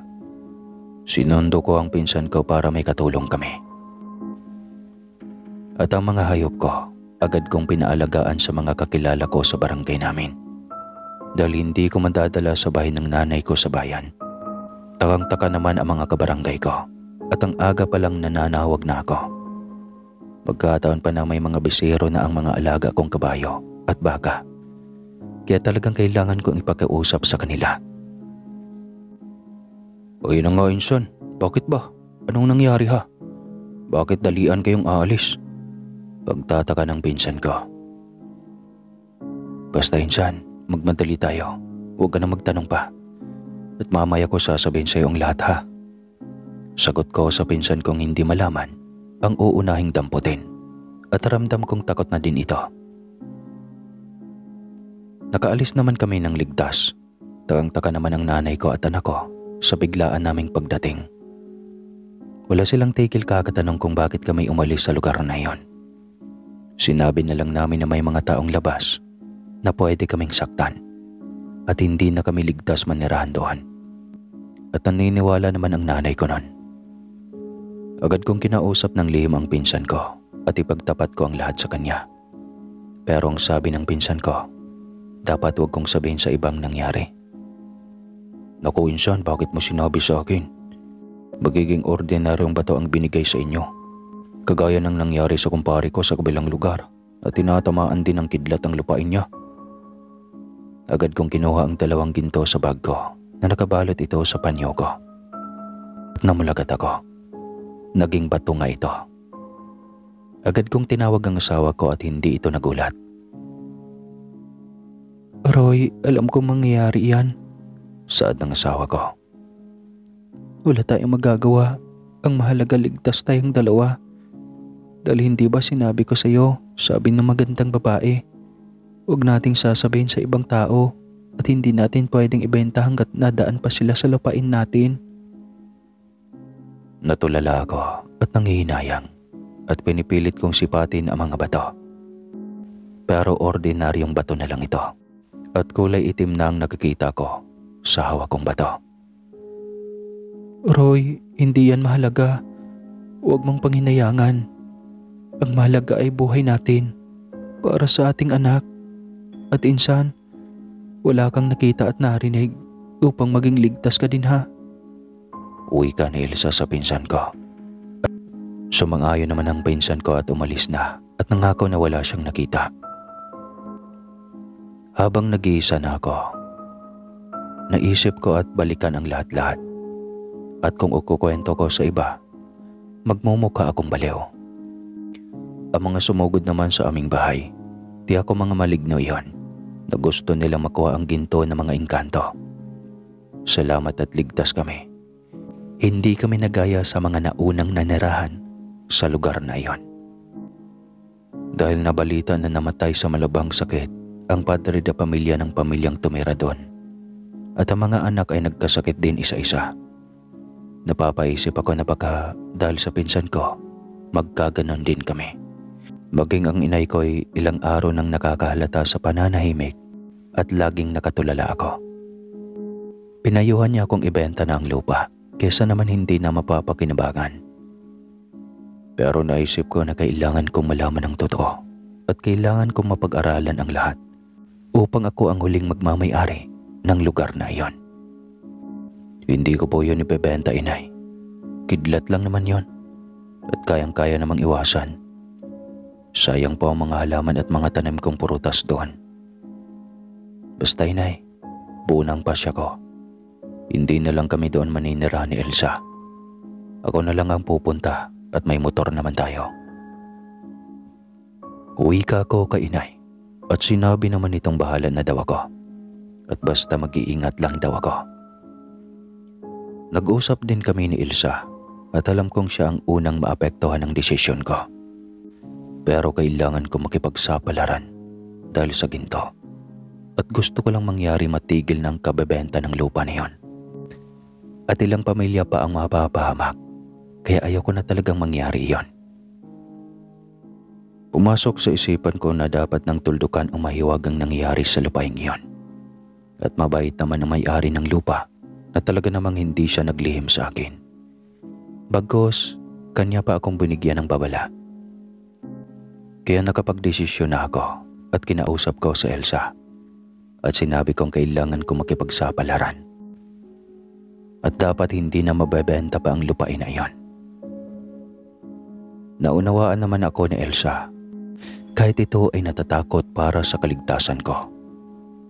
Sinundo ko ang pinsan ko para may katulong kami. At ang mga hayop ko, agad kong pinaalagaan sa mga kakilala ko sa barangay namin. Dahil hindi ko madadala sa bahay ng nanay ko sa bayan. Takang-taka naman ang mga kabarangay ko. At ang aga pa lang nananawag na ako. Pagkataon pa na may mga bisero na ang mga alaga kong kabayo at baka. Kaya talagang kailangan kong ipakiusap sa kanila. Ay na nga, Inson. Bakit ba? Anong nangyari ha? Bakit dalian kayong aalis? Pagtataka ng pinsan ko. Basta, Insan, magmadali tayo. Huwag ka na magtanong pa. At mamaya ko sasabihin sa iyo ang lahat ha. Sagot ko sa pinsan kong hindi malaman ang uunahing damputin at ramdam kong takot na din ito. Nakaalis naman kami ng ligtas. Takang-taka naman ang nanay ko at anak ko sa biglaan naming pagdating. Wala silang tigil kakatanong kung bakit kami umalis sa lugar na iyon. Sinabi na lang namin na may mga taong labas na pwede kaming saktan at hindi na kami ligtas manirahan doon. At naniniwala naman ang nanay ko noon. Agad kong kinausap ng lihim ang pinsan ko at ipagtapat ko ang lahat sa kanya. Pero ang sabi ng pinsan ko, dapat huwag kong sabihin sa ibang nangyari. Naku, Insan, bakit mo sinabi sa akin? Magiging ordinaryong bato ang binigay sa inyo. Kagaya ng nangyari sa kumpare ko sa kabilang lugar at tinatamaan din ng kidlat ang lupain niya. Agad kong kinuha ang 2 ginto sa bag ko na nakabalot ito sa panyo ko. At namulagat ako. Naging bato nga ito. Agad kong tinawag ang asawa ko at hindi ito nagulat. Roy, alam kong mangyayari yan. Saad ng asawa ko. Wala tayong magagawa. Ang mahalaga ligtas tayong dalawa. Dahil hindi ba sinabi ko sa iyo, sabi ng magandang babae, huwag nating sasabihin sa ibang tao at hindi natin pwedeng ibenta hanggat nadaan pa sila sa lupain natin. Natulala ako at nanghihinayang at pinipilit kong sipatin ang mga bato. Pero ordinaryong bato na lang ito at kulay itim na ang nakikita ko sa hawak kong bato. Roy, hindi yan mahalaga. Huwag mong panghinayangan. Ang mahalaga ay buhay natin para sa ating anak. At Insan, wala kang nakita at narinig upang maging ligtas ka din ha. Wika ni Elsa sa pinsan ko. Sumang-ayon naman ang pinsan ko at umalis na at nangako na wala siyang nakita. Habang nag-iisa na ako, naisip ko at balikan ang lahat-lahat. At kung ukukwento ko sa iba, magmumukha akong baliw. Ang mga sumugod naman sa aming bahay, di ako mga maligno iyon na gusto nilang makuha ang ginto ng mga engkanto. Salamat at ligtas kami. Hindi kami nagaya sa mga naunang nanirahan sa lugar na iyon. Dahil nabalita na namatay sa malubhang sakit ang padre de pamilya ng pamilyang tumira doon, at ang mga anak ay nagkasakit din isa-isa. Napapaisip ako na baka dahil sa pinsan ko, magkaganon din kami. Maging ang inay ko ay ilang araw nang nakakahalata sa pananahimik at laging nakatulala ako. Pinayuhan niya akong ibenta na ang lupa kesa naman hindi na mapapakinabangan. Pero naisip ko na kailangan kong malaman ang totoo at kailangan kong mapag-aralan ang lahat upang ako ang huling magmamay-ari ng lugar na iyon. Hindi ko po yun ibebenta, inay. Kidlat lang naman yon at kayang-kaya namang iwasan. Sayang po ang mga halaman at mga tanim kong prutas doon. Basta, inay, bunang pasya ko. Hindi na lang kami doon maninira ni Elsa. Ako na lang ang pupunta at may motor naman tayo. Uwi ka ako kay inay at sinabi naman itong bahala na daw ako at basta mag-iingat lang daw ako. Nag-usap din kami ni Elsa at alam kong siya ang unang maapektuhan ng desisyon ko. Pero kailangan ko makipagsapalaran dahil sa ginto at gusto ko lang mangyari matigil ng kabebenta ng lupa niyon. At ilang pamilya pa ang mapapahamak, kaya ayoko na talagang mangyari iyon. Pumasok sa isipan ko na dapat nang tuldukan ang mahiwagang nangyari sa lupaing iyon. At mabait naman ang may-ari ng lupa na talaga namang hindi siya naglihim sa akin. Bagkus, kanya pa akong binigyan ng babala. Kaya nakapagdesisyon na ako at kinausap ko sa Elsa at sinabi kong kailangan ko makipagsapalaran. At dapat hindi na mabebenta pa ang lupain na iyon. Naunawaan naman ako ni Elsa kahit ito ay natatakot para sa kaligtasan ko.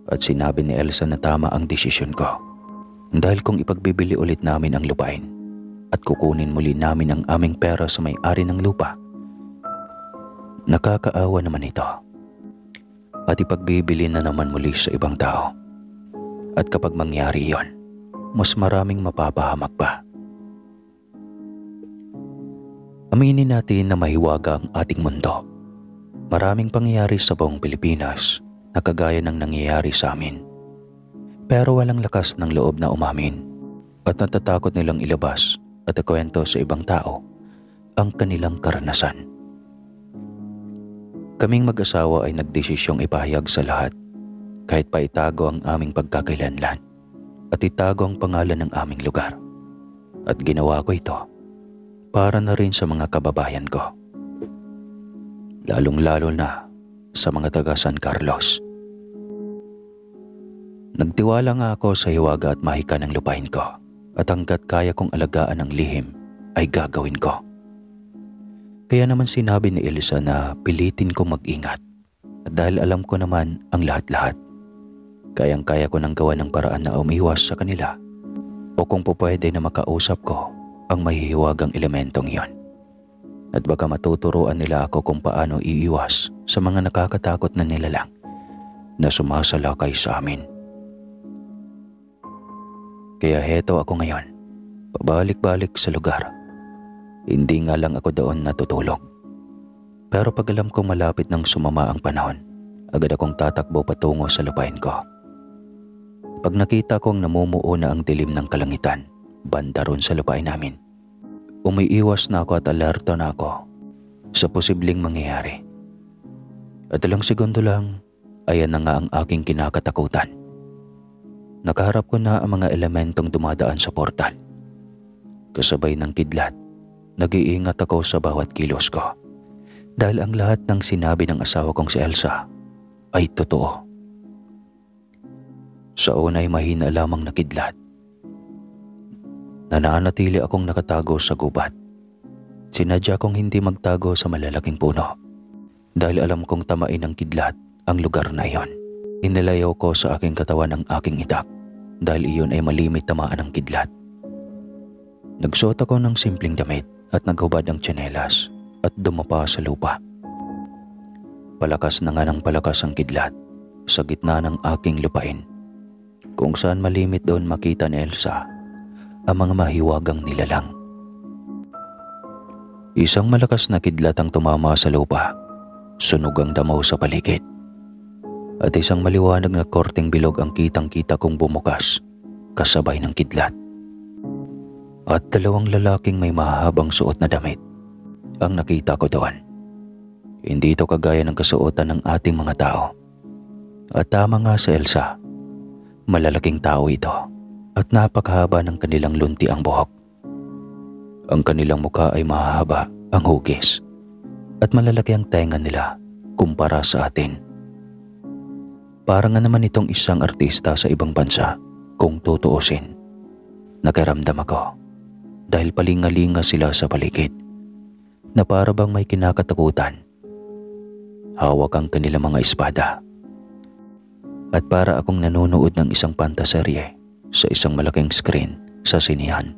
At sinabi ni Elsa na tama ang desisyon ko. Dahil kung ipagbibili ulit namin ang lupain at kukunin muli namin ang aming pera sa may-ari ng lupa, nakakaawa naman ito. At ipagbibili na naman muli sa ibang tao. At kapag mangyari iyon, mas maraming mapapahamak pa. Aminin natin na mahiwaga ang ating mundo. Maraming pangyayari sa buong Pilipinas na kagaya ng nangyayari sa amin. Pero walang lakas ng loob na umamin at natatakot nilang ilabas at ikwento sa ibang tao ang kanilang karanasan. Kaming mag-asawa ay nagdesisyong ipahayag sa lahat kahit pa itago ang aming pagkakailanlan at itago ang pangalan ng aming lugar. At ginawa ko ito para na rin sa mga kababayan ko. Lalong-lalo na sa mga taga San Carlos. Nagtiwala nga ako sa hiwaga at mahika ng lupain ko at hanggat kaya kong alagaan ang lihim ay gagawin ko. Kaya naman sinabi ni Elsa na pilitin kong mag-ingat at dahil alam ko naman ang lahat-lahat, kayang-kaya ko nang gawa ng paraan na umiwas sa kanila o kung pupwede na makausap ko ang mahihiwagang elementong iyon. At baka matuturuan nila ako kung paano iiwas sa mga nakakatakot na nilalang na sumasalakay sa amin. Kaya heto ako ngayon, pabalik-balik sa lugar. Hindi nga lang ako doon natutulog. Pero pag alam kong malapit nang sumama ang panahon, agad akong tatakbo patungo sa lupain ko. Pag nakita kong namumuo na ang dilim ng kalangitan, banda ron sa lupain namin, umiiwas na ako at alerto na ako sa posibleng mangyayari. At ilang segundo lang, ayan na nga ang aking kinakatakutan. Nakaharap ko na ang mga elementong dumadaan sa portal. Kasabay ng kidlat, nag-iingat ako sa bawat kilos ko. Dahil ang lahat ng sinabi ng asawa kong si Elsa ay totoo. Sa una ay mahina lamang na kidlat. Nananatili akong nakatago sa gubat. Sinadya kong hindi magtago sa malalaking puno. Dahil alam kong tamain ng kidlat ang lugar na iyon. Inilayaw ko sa aking katawan ang aking itak dahil iyon ay malimit tamaan ng kidlat. Nagsuot ako ng simpleng damit at naghubad ang tsinelas at dumapa sa lupa. Palakas na nga ng palakas ang kidlat sa gitna ng aking lupain, kung saan malimit doon makita ni Elsa ang mga mahiwagang nilalang. Isang malakas na kidlat ang tumama sa lupa, sunog ang damaw sa paligid, at isang maliwanag na korteng bilog ang kitang-kita kong bumukas kasabay ng kidlat. At dalawang lalaking may mahabang suot na damit ang nakita ko doon. Hindi ito kagaya ng kasuotan ng ating mga tao. At tama nga sa Elsa, malalaking tao ito at napakahaba ng kanilang lunti ang buhok. Ang kanilang mukha ay mahahaba ang hugis at malalaki ang tenga nila kumpara sa atin. Parang nga naman itong isang artista sa ibang bansa kung tutuusin. Nakiramdam ako dahil palingalinga sila sa paligid na para bang may kinakatakutan. Hawak ang kanilang mga espada. At para akong nanonood ng isang pantaserye sa isang malaking screen sa sinihan.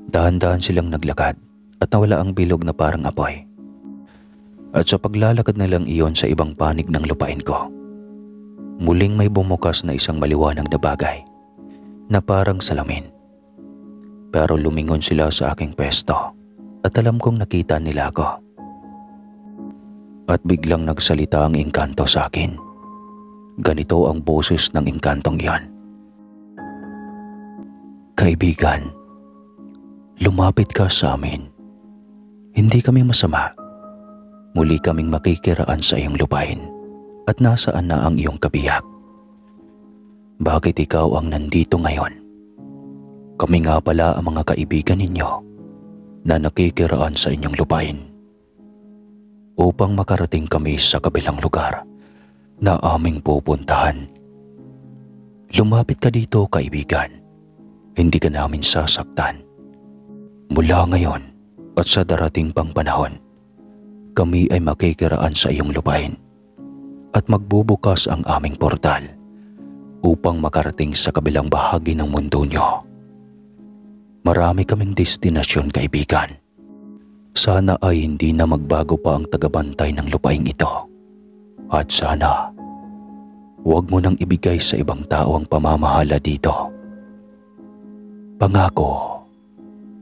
Dahan-dahan silang naglakad at nawala ang bilog na parang apoy. At sa paglalakad nilang iyon sa ibang panig ng lupain ko, muling may bumukas na isang maliwanag na bagay na parang salamin. Pero lumingon sila sa aking pwesto at alam kong nakita nila ako. At biglang nagsalita ang engkanto sa akin. Ganito ang boses ng engkantong iyan. Kaibigan, lumapit ka sa amin. Hindi kami masama. Muli kaming makikiraan sa iyong lupain at nasaan na ang iyong kabiyak. Bakit ikaw ang nandito ngayon? Kami nga pala ang mga kaibigan ninyo na nakikiraan sa inyong lupain upang makarating kami sa kabilang lugar na aming pupuntahan. Lumapit ka dito, kaibigan. Hindi ka namin sasaktan. Mula ngayon at sa darating pang panahon, kami ay makikiraan sa iyong lupain at magbubukas ang aming portal upang makarating sa kabilang bahagi ng mundo nyo. Marami kaming destinasyon, kaibigan. Sana ay hindi na magbago pa ang tagabantay ng lupaing ito. At sana, huwag mo nang ibigay sa ibang tao ang pamamahala dito. Pangako,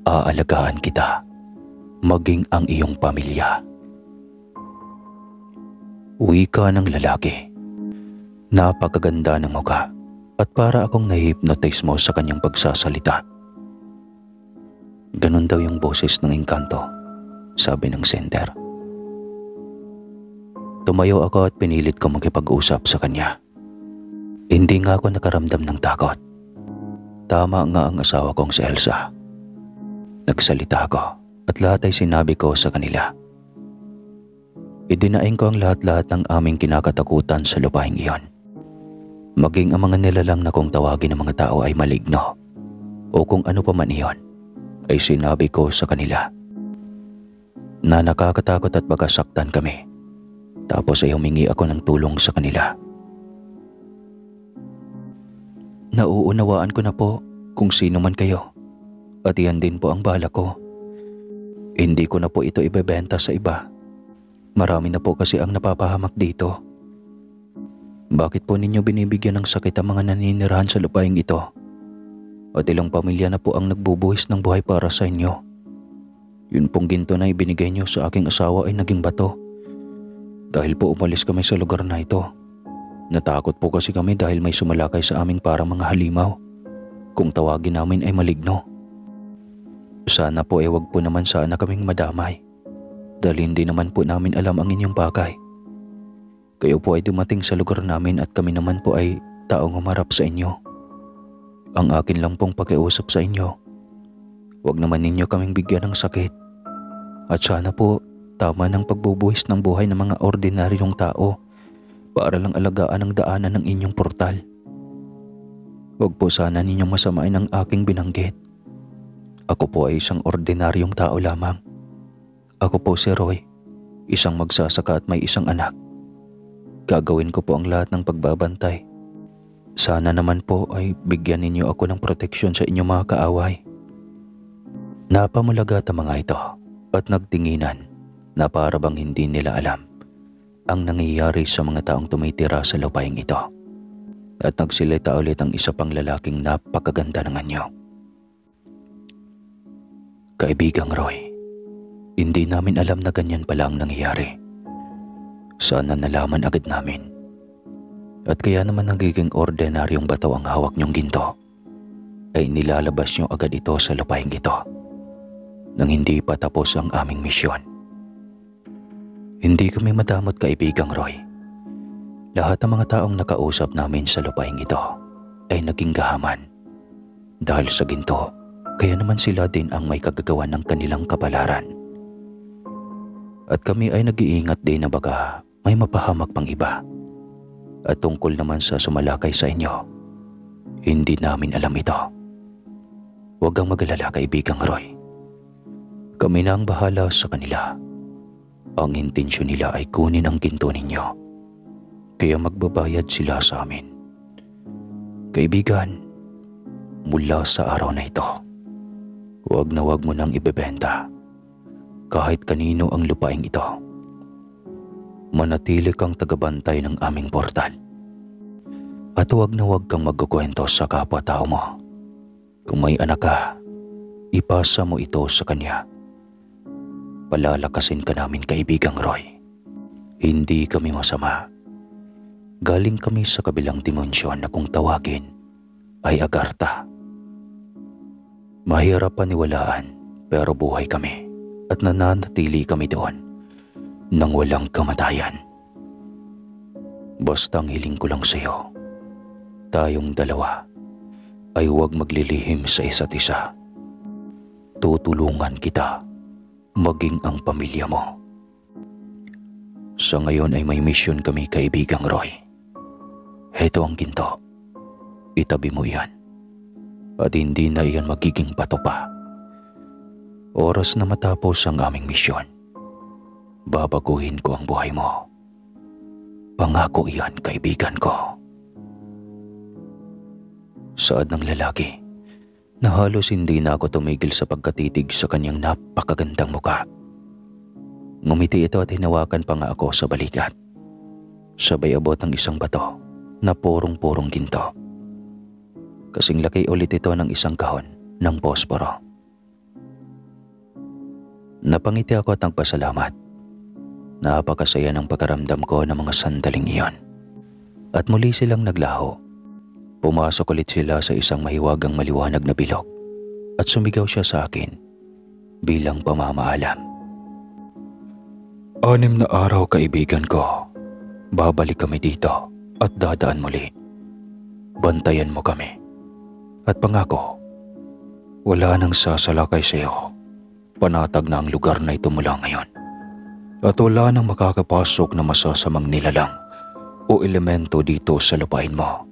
aalagaan kita, maging ang iyong pamilya. Wika ng lalaki. Napakaganda ng mukha at para akong nahihipnotize mo sa kanyang pagsasalita. Ganon daw yung boses ng engkanto, sabi ng sender. Tumayo ako at pinilit ko makipag-usap sa kanya. Hindi nga ako nakaramdam ng takot. Tama nga ang asawa kong si Elsa. Nagsalita ako at lahat ay sinabi ko sa kanila. Idinaing ko ang lahat-lahat ng aming kinakatakutan sa lupaing iyon. Maging ang mga nilalang na kung tawagin ng mga tao ay maligno o kung ano pa man iyon, ay sinabi ko sa kanila na nakakatakot at baka saktan kami. Tapos ay humingi ako ng tulong sa kanila. Nauunawaan ko na po kung sino man kayo at iyan din po ang bala ko. Hindi ko na po ito ibebenta sa iba. Marami na po kasi ang napapahamak dito. Bakit po ninyo binibigyan ng sakit ang mga naninirahan sa lupaing ito? At ilang pamilya na po ang nagbubuhis ng buhay para sa inyo. Yun pong ginto na ibinigay niyo sa aking asawa ay naging bato. Dahil po umalis kami sa lugar na ito. Natakot po kasi kami dahil may sumalakay sa amin parang mga halimaw. Kung tawagin namin ay maligno. Sana po wag po naman sana kaming madamay. Dahil hindi naman po namin alam ang inyong pakay. Kayo po ay dumating sa lugar namin at kami naman po ay taong humarap sa inyo. Ang akin lang pong pakiusap sa inyo, wag naman ninyo kaming bigyan ng sakit. At sana po tama ng pagbubuhis ng buhay ng mga ordinaryong tao para lang alagaan ang daanan ng inyong portal. Wag po sana ninyong masamain ang aking binanggit. Ako po ay isang ordinaryong tao lamang. Ako po si Roy, isang magsasaka at may isang anak. Gagawin ko po ang lahat ng pagbabantay Sana naman po ay bigyan ninyo ako ng proteksyon sa inyong mga kaaway. Napamulagat ang mga ito at nagtinginan na para bang hindi nila alam ang nangyayari sa mga taong tumitira sa lupaing ito. At nagsilita ulit ang isa pang lalaking napakaganda ng anyo. Kaibigang Roy, hindi namin alam na ganyan pala ang nangyayari. Sana nalaman agad namin. At kaya naman nagiging ordinaryong bato ang hawak niyong ginto, ay nilalabas niyo agad ito sa lupaing ito nang hindi pa tapos ang aming misyon. Hindi kami madamot, kaibigang Roy. Lahat ng mga taong nakausap namin sa lupaing ito ay naging gahaman. Dahil sa ginto, kaya naman sila din ang may kagagawan ng kanilang kapalaran. At kami ay nag-iingat din na baka may mapahamak pang iba. At tungkol naman sa sumalakay sa inyo, hindi namin alam ito. Huwag kang mag-alala, kaibigang Roy. Kami na ang bahala sa kanila. Ang intensyon nila ay kunin ang ginto ninyo. Kaya magbabayad sila sa amin. Kaibigan, mula sa araw na ito, huwag na huwag mo nang ibebenta kahit kanino ang lupaing ito. Manatili kang tagabantay ng aming portal. At huwag na huwag kang magkukwento sa kapwa-tao mo. Kung may anak ka, ipasa mo ito sa kanya. Palalakasin ka namin, kaibigang Roy. Hindi kami masama. Galing kami sa kabilang dimensyon na kung tawagin ay Agartha. Mahirap paniwalaan pero buhay kami at nananatili kami doon nang walang kamatayan. Basta ang hiling ko lang sa iyo, tayong dalawa ay huwag maglilihim sa isa't isa. Tutulungan kita, maging ang pamilya mo. Sa ngayon ay may mission kami, kaibigang Roy. Heto ang ginto. Itabi mo yan. At hindi na iyan magiging bato pa. Oras na matapos ang aming misyon, babaguhin ko ang buhay mo. Pangako iyan, kaibigan ko. Saad ng lalaki na halos hindi na ako tumigil sa pagkatitig sa kanyang napakagandang muka. Ngumiti ito at hinawakan pa nga ako sa balikat. Sabay abot ng isang bato na purong-purong ginto. Kasing laki ulit ito ng isang kahon ng posporo. Napangiti ako at nagpasalamat. Napakasaya ng pagkaramdam ko ng mga sandaling iyon. At muli silang naglaho. Pumasok ulit sila sa isang mahiwagang maliwanag na bilog at sumigaw siya sa akin bilang pamamaalam. 6 na araw, kaibigan ko. Babalik kami dito at dadaan muli. Bantayan mo kami. At pangako, wala nang sasalakay sa iyo. Panatag na ang lugar na ito mula ngayon. At wala nang makakapasok na masasamang nilalang o elemento dito sa lupain mo.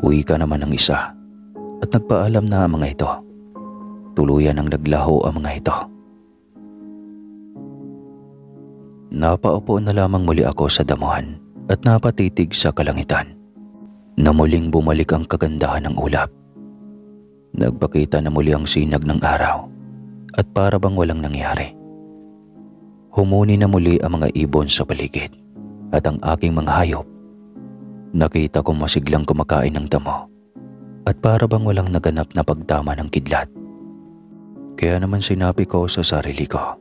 Uwi ka naman ng isa at nagpaalam na ang mga ito. Tuluyan ang naglaho ang mga ito. Napaupo na lamang muli ako sa damuhan at napatitig sa kalangitan na muling bumalik ang kagandahan ng ulap. Nagpakita na muli ang sinag ng araw at para bang walang nangyari. Humuni na muli ang mga ibon sa paligid at ang aking mga hayop. Nakita kong masiglang kumakain ng damo at para bang walang naganap na pagtama ng kidlat. Kaya naman sinabi ko sa sarili ko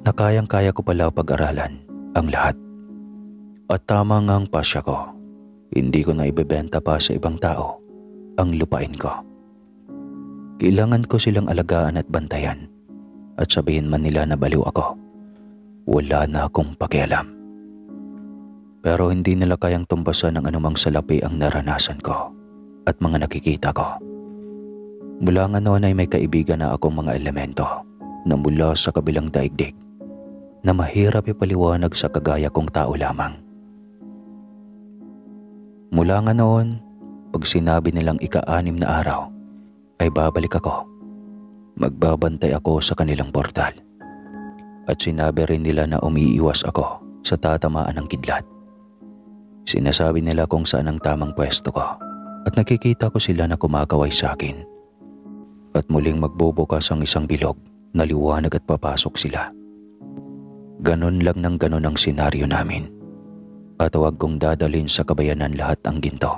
na kayang-kaya ko pala pag-aralan ang lahat. At tama nga ang pasya ko, hindi ko na ibebenta pa sa ibang tao ang lupain ko. Kailangan ko silang alagaan at bantayan at sabihin man nila na baliw ako, wala na akong pakialam. Pero hindi nila kayang tumbasan ng anumang salapi ang naranasan ko at mga nakikita ko. Mula nga noon ay may kaibigan na akong mga elemento na mula sa kabilang daigdig na mahirap ipaliwanag sa kagaya kong tao lamang. Mula nga noon, pag sinabi nilang ika-6 na araw, ay babalik ako. Magbabantay ako sa kanilang portal. At sinabi rin nila na umiiwas ako sa tatamaan ng kidlat. Sinasabi nila kung saan ang tamang pwesto ko at nakikita ko sila na kumakaway sa akin. At muling magbubukas ang isang bilog na liwanag at papasok sila. Ganon lang ng ganon ang senaryo namin. At huwag kong dadalhin sa kabayanan lahat ang ginto.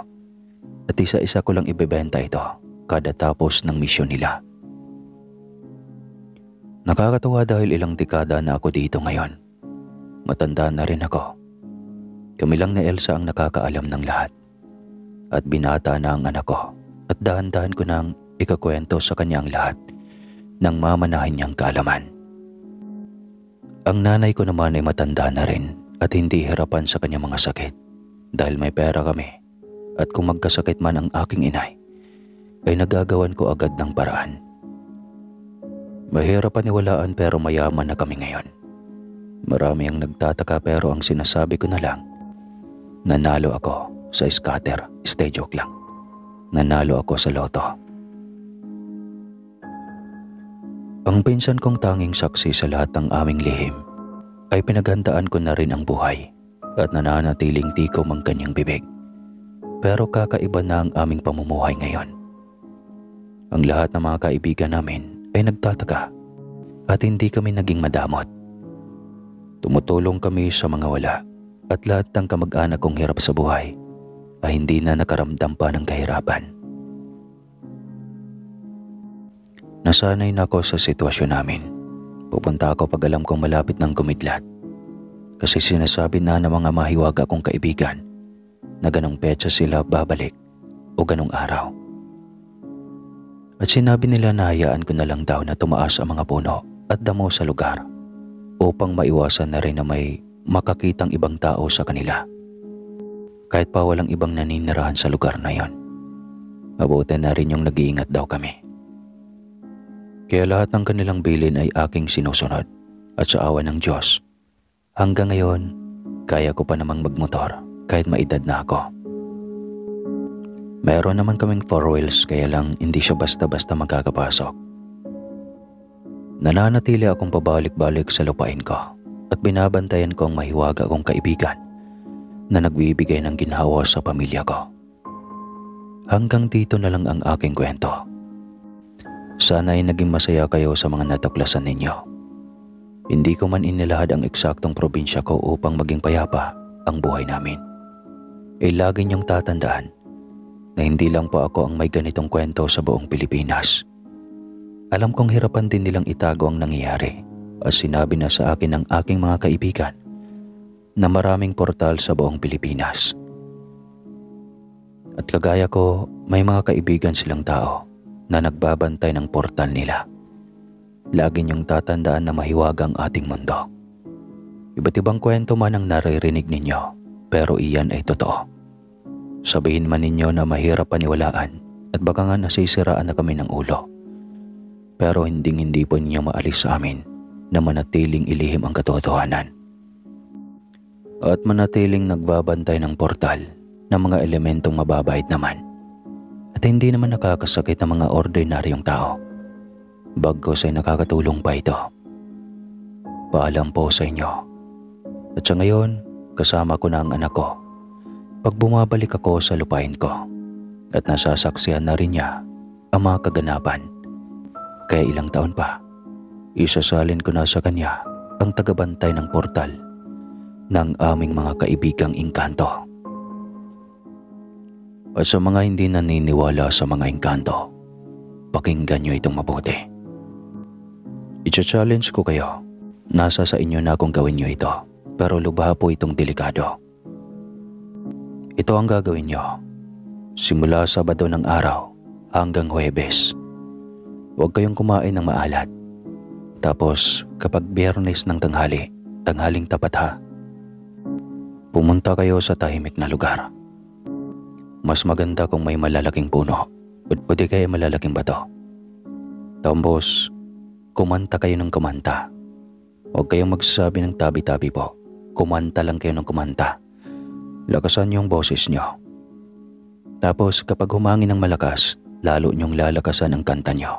At isa-isa ko lang ibebenta ito kada tapos ng misyon nila. Nakakatuwa dahil ilang dekada na ako dito ngayon. Matanda na rin ako. Kami lang na Elsa ang nakakaalam ng lahat. At binata na ang anak ko at dahan-dahan ko nang ikakwento sa kanya ang lahat ng mamanahin niyang kaalaman. Ang nanay ko naman ay matanda na rin at hindi hirapan sa kanyang mga sakit dahil may pera kami at kung magkasakit man ang aking inay ay nagagawan ko agad ng paraan. Mahirap paniwalaan pero mayaman na kami ngayon. Marami ang nagtataka pero ang sinasabi ko na lang, nanalo ako sa scatter, stay joke lang. Nanalo ako sa loto. Ang pinsan kong tanging saksi sa lahat ng aming lihim ay pinaghandaan ko na rin ang buhay at nananatiling tikom ang kanyang bibig. Pero kakaiba na ang aming pamumuhay ngayon. Ang lahat ng mga kaibigan namin ay nagtataka at hindi kami naging madamot. Tumutulong kami sa mga wala at lahat ng kamag-anak kong hirap sa buhay ay hindi na nakaramdam pa ng kahirapan. Nasanay na ako sa sitwasyon namin. Pupunta ako pag alam kong malapit ng gumidlat. Kasi sinasabi na ng mga mahiwaga kong kaibigan na ganong petsa sila babalik o ganong araw. At sinabi nila na hayaan ko na lang daw na tumaas ang mga puno at damo sa lugar upang maiwasan na rin na may makakitang ibang tao sa kanila. Kahit pa walang ibang naninirahan sa lugar na yon. Mabuti na rin yung nag-iingat daw kami. Kaya lahat ng kanilang bilin ay aking sinusunod at sa awa ng Diyos. Hanggang ngayon, kaya ko pa namang magmotor kahit maedad na ako. Meron naman kaming 4 wheels kaya lang hindi siya basta-basta magkakapasok. Nananatili akong pabalik-balik sa lupain ko at binabantayan ko ang mahiwaga kong kaibigan na nagbibigay ng ginhawa sa pamilya ko. Hanggang dito na lang ang aking kwento. Sana ay naging masaya kayo sa mga natuklasan ninyo. Hindi ko man inilahad ang eksaktong probinsya ko upang maging payapa ang buhay namin. Lagi niyong tatandaan na hindi lang po ako ang may ganitong kwento sa buong Pilipinas. Alam kong hirapan din nilang itago ang nangyayari at sinabi na sa akin ng aking mga kaibigan na maraming portal sa buong Pilipinas. At kagaya ko, may mga kaibigan silang tao na nagbabantay ng portal nila. Lagi niyong tatandaan na mahiwaga ang ating mundo. Iba't ibang kwento man ang naririnig ninyo, pero iyan ay totoo. Sabihin man ninyo na mahirap paniwalaan at baka nga nasisiraan na kami ng ulo. Pero hindi po ninyo maalis sa amin na manatiling ilihim ang katotohanan. At manatiling nagbabantay ng portal ng mga elementong mababait naman. At hindi naman nakakasakit ng mga ordinaryong tao. Bagkus ay nakakatulong pa ito. Paalam po sa inyo. At sa ngayon, kasama ko na ang anak ko. Pag bumabalik ako sa lupain ko at nasasaksihan na rin niya ang mga kaganapan. Kaya ilang taon pa, isasalin ko na sa kanya ang tagabantay ng portal ng aming mga kaibigang engkanto. At sa mga hindi naniniwala sa mga engkanto, pakinggan niyo itong mabuti. I-challenge ko kayo. Nasa sa inyo na kung gawin niyo ito, pero lubha po itong delikado. Ito ang gagawin nyo. Simula Sabado ng araw hanggang Huwebes. Huwag kayong kumain ng maalat. Tapos kapag Biyernes ng tanghaling tapat ha, pumunta kayo sa tahimik na lugar. Mas maganda kung may malalaking puno o di kaya malalaking bato. Tapos kumanta kayo ng kumanta. Huwag kayong magsasabi ng tabi-tabi po. Kumanta lang kayo ng kumanta. Lakasan yung boses nyo. Tapos kapag humangin ng malakas, lalo nyong lalakasan ang kanta nyo.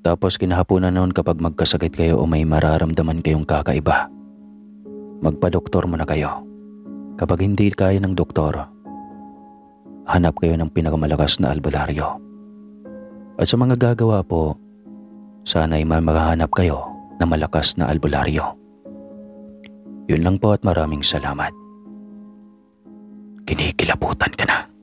Tapos kinahapunan noon kapag magkasakit kayo o may mararamdaman kayong kakaiba, magpa-doktor muna kayo Kapag hindi kaya ng doktor, hanap kayo ng pinakamalakas na albularyo. At sa mga gagawa po, sana ay makahanap kayo ng malakas na albularyo. Yun lang po at maraming salamat. Kinikilabutan ka na.